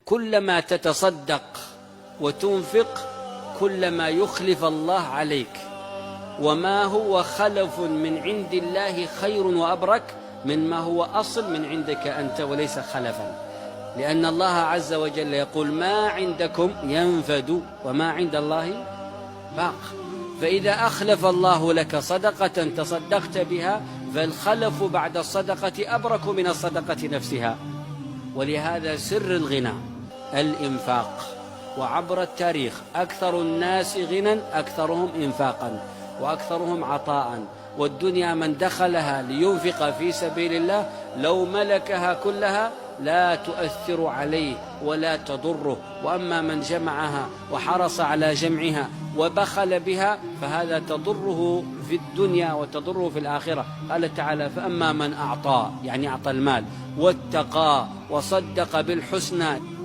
كلما تتصدق وتنفق كلما يخلف الله عليك، وما هو خلف من عند الله خير وأبرك مما هو أصل من عندك أنت وليس خلفا، لأن الله عز وجل يقول ما عندكم ينفد وما عند الله باق. فإذا أخلف الله لك صدقة تصدقت بها فالخلف بعد الصدقة أبرك من الصدقة نفسها. ولهذا سر الغنى الإنفاق، وعبر التاريخ أكثر الناس غنى أكثرهم إنفاقا وأكثرهم عطاء، والدنيا من دخلها لينفق في سبيل الله لو ملكها كلها لا تؤثر عليه ولا تضره، وأما من جمعها وحرص على جمعها وبخل بها فهذا تضره في الدنيا وتضره في الآخرة. قال تعالى فأما من أعطى، يعني أعطى المال، واتقى وصدق بالحسنى